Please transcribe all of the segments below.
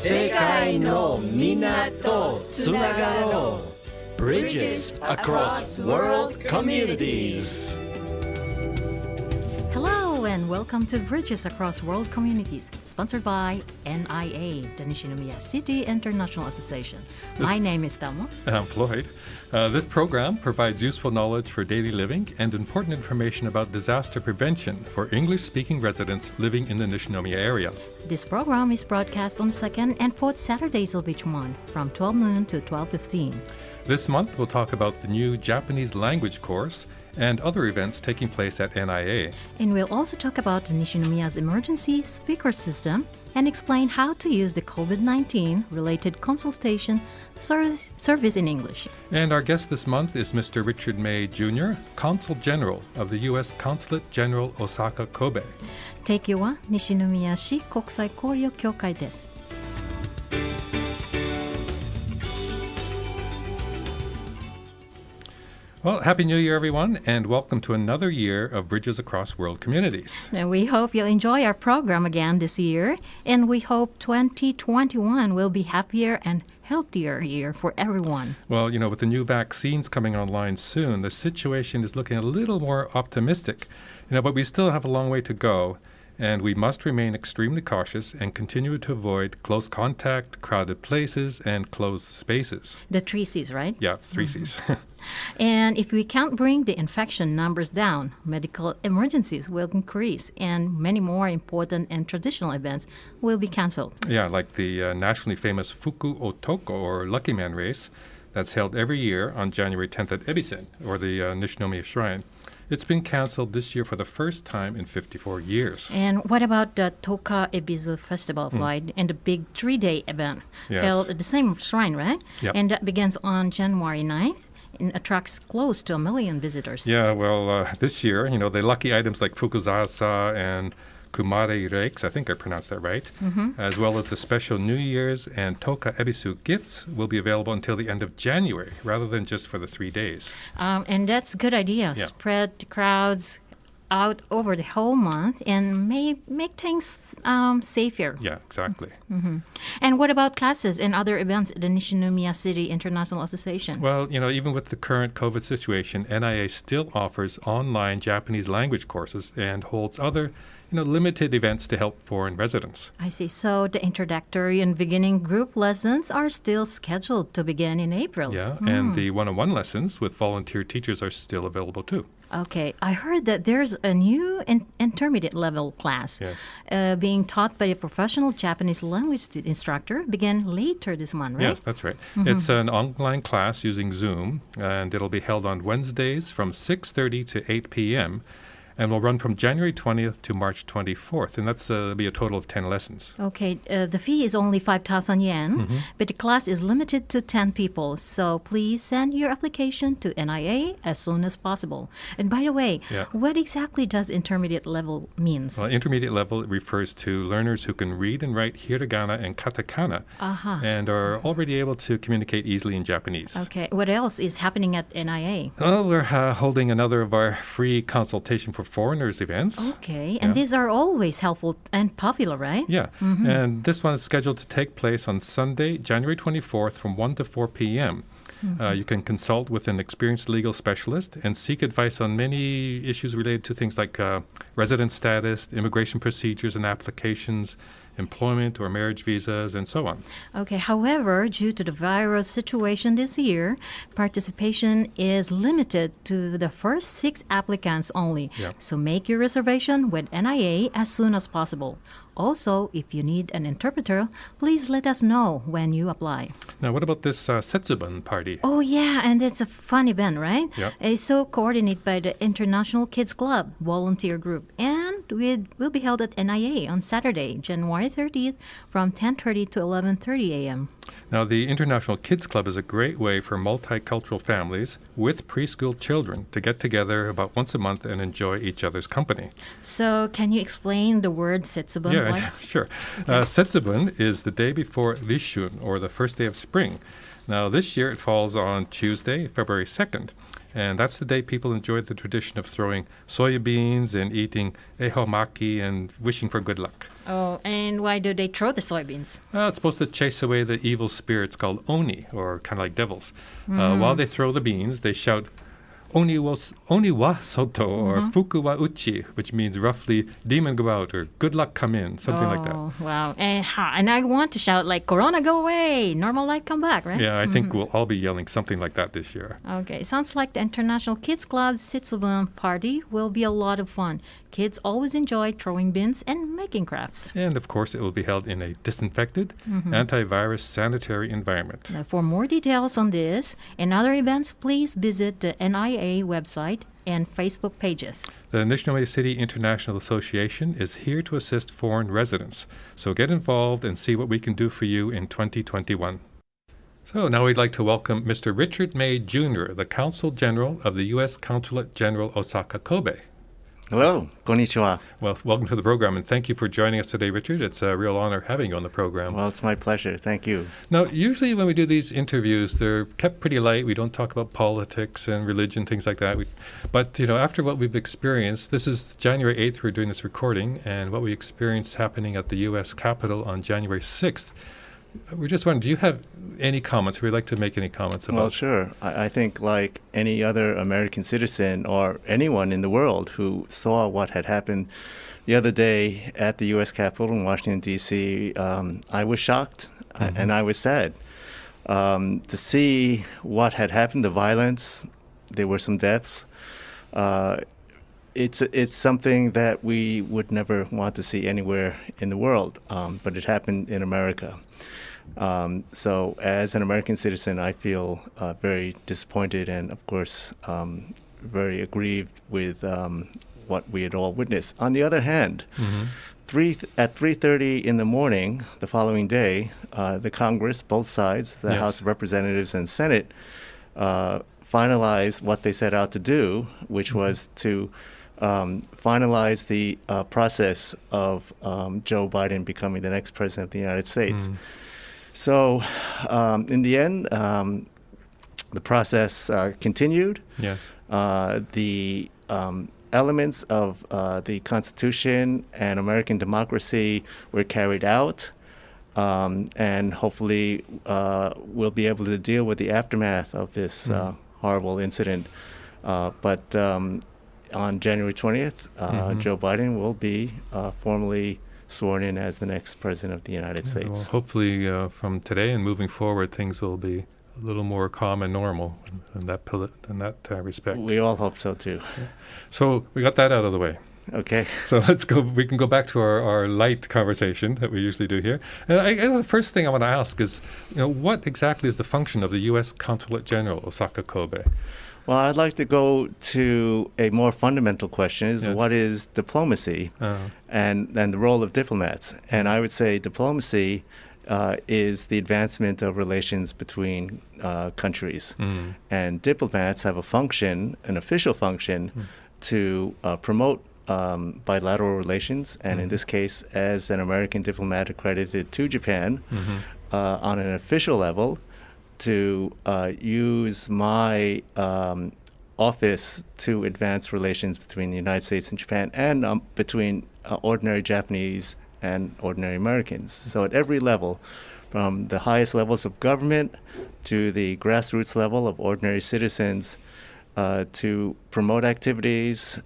世界のみんなとつながろう Bridges across world communities. Hello and welcome to Bridges Across World Communities, sponsored by NIA, the Nishinomiya City International Association. My name is Thelma. And I'm Floyd. This program provides useful knowledge for daily living and important information about disaster prevention for English-speaking residents living in the Nishinomiya area. This program is broadcast on second and fourth Saturdays of each month from 12 noon to 12:15. This month, we'll talk about the new Japanese language course and other events taking place at NIA. And we'll also talk about the Nishinomiya's emergency speaker system and explain how to use the COVID-19 related consultation service in English. And our guest this month is Mr. Richard May Jr., Consul General of the U.S. Consulate General Osaka Kobe. 提供は西宮市国際交流協会です。Well, Happy New Year, everyone, and welcome to another year of Bridges Across World Communities. And we hope you'll enjoy our program again this year, and we hope 2021 will be happier and healthier year for everyone. Well, with the new vaccines coming online soon, the situation is looking a little more optimistic, but we still have a long way to go. And we must remain extremely cautious and continue to avoid close contact, crowded places, and closed spaces. The 3 C's, right? Yeah, 3 C's. And if we can't bring the infection numbers down, medical emergencies will increase, and many more important and traditional events will be canceled. Yeah, like the nationally famous Fuku Otoko, or Lucky Man race, that's held every year on January 10th at Ebisen, or the Nishinomiya Shrine. It's been canceled this year for the first time in 54 years. And what about the Toka Ebisu Festival Flight and the big 3-day event held at the same shrine, right? Yep. And that begins on January 9th and attracts close to 1 million visitors. Yeah, well, this year, the lucky items like Fukuzasa and Kumare Rex, I think I pronounced that right, as well as the special New Year's and Toka Ebisu gifts will be available until the end of January, rather than just for the 3 days. And that's a good idea. Yeah. Spread the crowds out over the whole month and may make things safer. Yeah, exactly. And what about classes and other events at the Nishinomiya City International Association? Well, even with the current COVID situation, NIA still offers online Japanese language courses and holds other limited events to help foreign residents. I see. So the introductory and beginning group lessons are still scheduled to begin in April. Yeah, and the one-on-one lessons with volunteer teachers are still available too. Okay. I heard that there's a new intermediate level class being taught by a professional Japanese language instructor begin later this month, right? Yes, that's right. It's an online class using Zoom, and it'll be held on Wednesdays from 6:30 to 8 p.m., and will run from January 20th to March 24th, and that's be a total of 10 lessons. Okay, the fee is only 5,000 yen, but the class is limited to 10 people, so please send your application to NIA as soon as possible. And by the way, what exactly does intermediate level means? Well, intermediate level refers to learners who can read and write hiragana and katakana, and are already able to communicate easily in Japanese. Okay, what else is happening at NIA? Well, we're holding another of our free consultation for foreigners events. Okay, and these are always helpful and popular, right? Yeah, and this one is scheduled to take place on Sunday, January 24th from 1 to 4 p.m. You can consult with an experienced legal specialist and seek advice on many issues related to things like resident status, immigration procedures and applications, employment or marriage visas, and so on. Okay, however, due to the virus situation this year, participation is limited to the first 6 applicants only. Yeah. So make your reservation with NIA as soon as possible. Also, if you need an interpreter, please let us know when you apply. Now, what about this Setsuban party? Oh, yeah, and it's a fun event, right? Yep. It's so coordinated by the International Kids Club volunteer group, and it will be held at NIA on Saturday, January 30th from 10:30 to 11:30 a.m. Now, the International Kids Club is a great way for multicultural families with preschool children to get together about once a month and enjoy each other's company. So, can you explain the word Setsubun? Yeah, sure. Setsubun is the day before Rishun, or the first day of spring. Now, this year it falls on Tuesday, February 2nd. And that's the day people enjoy the tradition of throwing soybeans and eating ehomaki and wishing for good luck. Oh, and why do they throw the soybeans? Well, it's supposed to chase away the evil spirits called oni, or kind of like devils. While they throw the beans, they shout, oni wa soto, or fuku wa uchi, which means roughly, demon go out, or good luck come in, something like that. Oh, wow. And I want to shout like, Corona go away, normal life come back, right? Yeah, I think we'll all be yelling something like that this year. Okay, sounds like the International Kids Club's Sitsubun party will be a lot of fun. Kids always enjoy throwing beans and making crafts. And of course, it will be held in a disinfected, antivirus sanitary environment. Now, for more details on this and other events, please visit the NIA website and Facebook pages. The Anishinaabe City International Association is here to assist foreign residents. So get involved and see what we can do for you in 2021. So now we'd like to welcome Mr. Richard May Jr., the Consul General of the U.S. Consulate General Osaka Kobe. Hello, konnichiwa. Well, welcome to the program, and thank you for joining us today, Richard. It's a real honor having you on the program. Well, it's my pleasure. Thank you. Now, usually when we do these interviews, they're kept pretty light. We don't talk about politics and religion, things like that. But, after what we've experienced, this is January 8th, we're doing this recording, and what we experienced happening at the U.S. Capitol on January 6th, we're just wondering, do you have any comments? Would you like to make any comments about? Well, sure. I think like any other American citizen or anyone in the world who saw what had happened the other day at the U.S. Capitol in Washington, D.C., I was shocked and I was sad to see what had happened, the violence. There were some deaths. It's something that we would never want to see anywhere in the world, but it happened in America. So as an American citizen, I feel very disappointed and, of course, very aggrieved with what we had all witnessed. On the other hand, at 3:30 in the morning the following day, the Congress, both sides, the House of Representatives and Senate, finalized what they set out to do, which was to finalize the process of Joe Biden becoming the next president of the United States. So in the end, the process continued. Yes. The elements of the Constitution and American democracy were carried out, and hopefully we'll be able to deal with the aftermath of this horrible incident. But on January 20th, Joe Biden will be formally sworn in as the next president of the United States. Well, hopefully from today and moving forward, things will be a little more calm and normal in that respect. We all hope so too. Yeah. So we got that out of the way. Okay. So let's go. We can go back to our light conversation that we usually do here. And I guess the first thing I want to ask is, what exactly is the function of the U.S. Consulate General Osaka Kobe? Well, I'd like to go to a more fundamental question: is what is diplomacy, and the role of diplomats? And I would say diplomacy is the advancement of relations between countries, and diplomats have a function, an official function, to promote bilateral relations, and in this case, as an American diplomat accredited to Japan, on an official level, to use my office to advance relations between the United States and Japan, and between ordinary Japanese and ordinary Americans. So at every level, from the highest levels of government to the grassroots level of ordinary citizens, to promote activities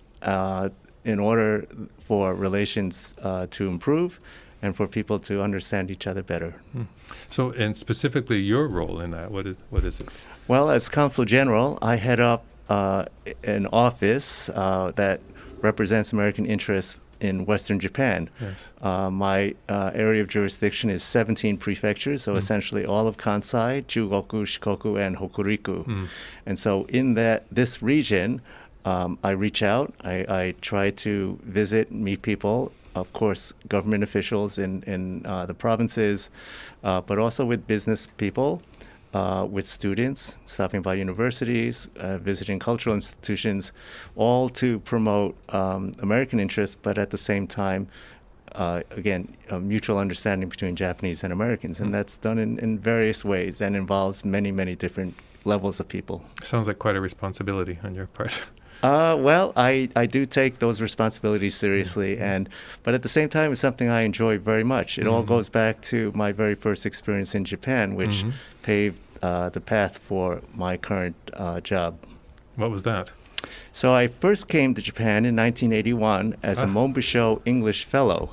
in order for relations to improve and for people to understand each other better. So, and specifically your role in that, what is it? Well, as Consul General, I head up an office that represents American interests in Western Japan. Yes. My area of jurisdiction is 17 prefectures, so essentially all of Kansai, Chugoku, Shikoku, and Hokuriku. And so in this region, I reach out, I try to visit, meet people, of course, government officials in the provinces, but also with business people, with students, stopping by universities, visiting cultural institutions, all to promote American interests, but at the same time again, a mutual understanding between Japanese and Americans. And that's done in various ways and involves many, many different levels of people. Sounds like quite a responsibility on your part. Well, I do take those responsibilities seriously, but at the same time, it's something I enjoy very much. It all goes back to my very first experience in Japan, which paved the path for my current job. What was that? So I first came to Japan in 1981 as a Monbusho English Fellow,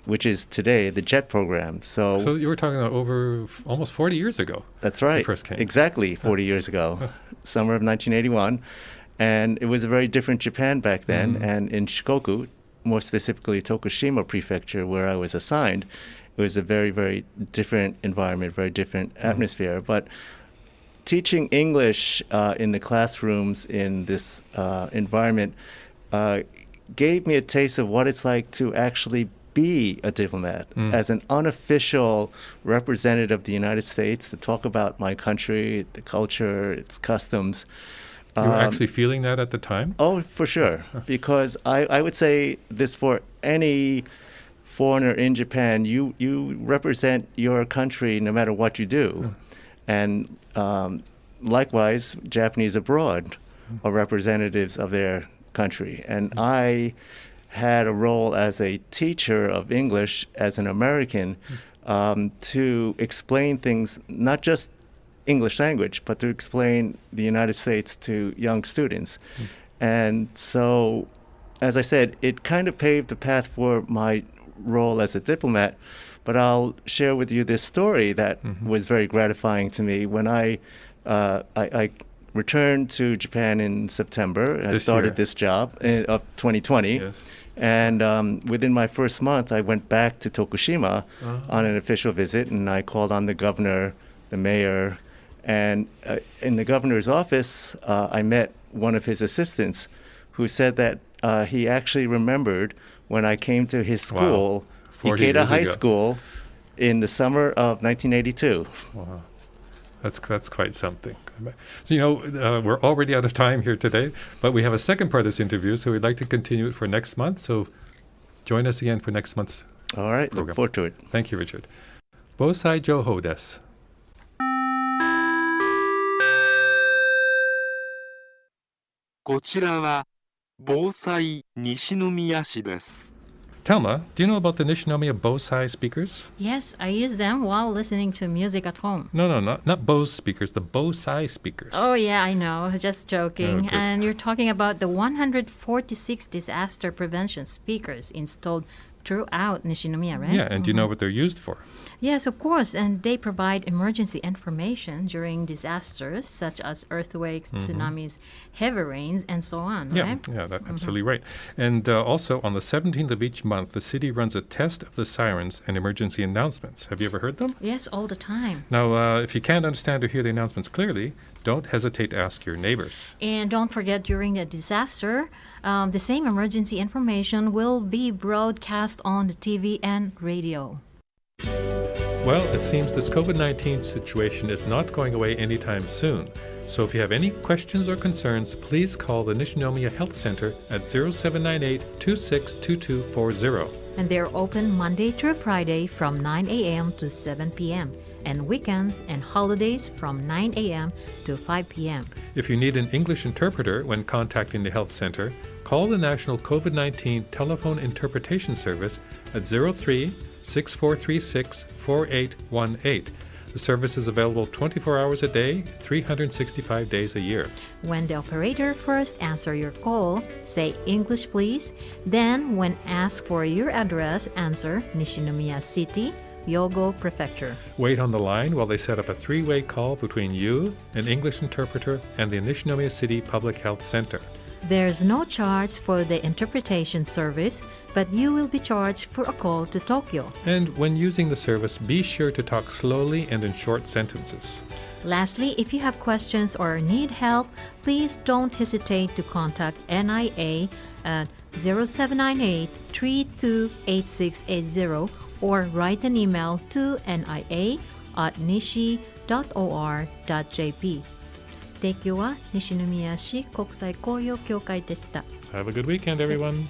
which is today the JET program. So you were talking about over almost 40 years ago. That's right. You first came. Exactly 40 years ago, summer of 1981. And it was a very different Japan back then. And in Shikoku, more specifically Tokushima Prefecture, where I was assigned, it was a very, very different environment, very different atmosphere. But teaching English in the classrooms in this environment gave me a taste of what it's like to actually be a diplomat, as an unofficial representative of the United States, to talk about my country, the culture, its customs. You were actually feeling that at the time? Oh, for sure. Because I would say this for any foreigner in Japan, you represent your country no matter what you do. And likewise, Japanese abroad are representatives of their country. And I had a role as a teacher of English as an American to explain things, not just English language, but to explain the United States to young students. And so, as I said, it kind of paved the path for my role as a diplomat. But I'll share with you this story that was very gratifying to me. When I returned to Japan in September, I started this job of 2020. Yes. And within my first month, I went back to Tokushima on an official visit, and I called on the governor, the mayor, and in the governor's office, I met one of his assistants who said that he actually remembered when I came to his school, Ikeda High School, in the summer of 1982. Wow. That's quite something. So, we're already out of time here today, but we have a second part of this interview, so we'd like to continue it for next month. So join us again for next month's All right, program. Look forward to it. Thank you, Richard. Bosai Joho desu. こちらは防災西宮市です。 Telma, do you know about the Nishinomiya Bosai speakers? Yes, I use them while listening to music at home. No, not Bose speakers, the Bosai speakers. Oh, yeah, I know. Just joking. Oh, and you're talking about the 146 disaster prevention speakers installed throughout Nishinomiya, right? Yeah, and do you know what they're used for? Yes, of course. And they provide emergency information during disasters such as earthquakes, tsunamis, heavy rains, and so on, right? Yeah, that's absolutely right. And also, on the 17th of each month, the city runs a test of the sirens and emergency announcements. Have you ever heard them? Yes, all the time. Now, if you can't understand or hear the announcements clearly, don't hesitate to ask your neighbors. And don't forget, during the disaster, the same emergency information will be broadcast on the TV and radio. Well, it seems this COVID-19 situation is not going away anytime soon. So if you have any questions or concerns, please call the Nishinomiya Health Center at 0798-262240. And they're open Monday through Friday from 9 a.m. to 7 p.m. and weekends and holidays from 9 a.m. to 5 p.m. If you need an English interpreter when contacting the health center, call the National COVID-19 Telephone Interpretation Service at 03-6436-4818. The service is available 24 hours a day, 365 days a year. When the operator first answers your call, say English please. Then, when asked for your address, answer Nishinomiya City, Hyogo Prefecture. Wait on the line while they set up a three-way call between you, an English interpreter, and the Nishinomiya City Public Health Center. There's no charge for the interpretation service, but you will be charged for a call to Tokyo. And when using the service, be sure to talk slowly and in short sentences. Lastly, if you have questions or need help, please don't hesitate to contact NIA at 0798-328680 or write an email to nia@nishi.or.jp. 提供は西宮市国際交流協会でした。 Have a good weekend, everyone.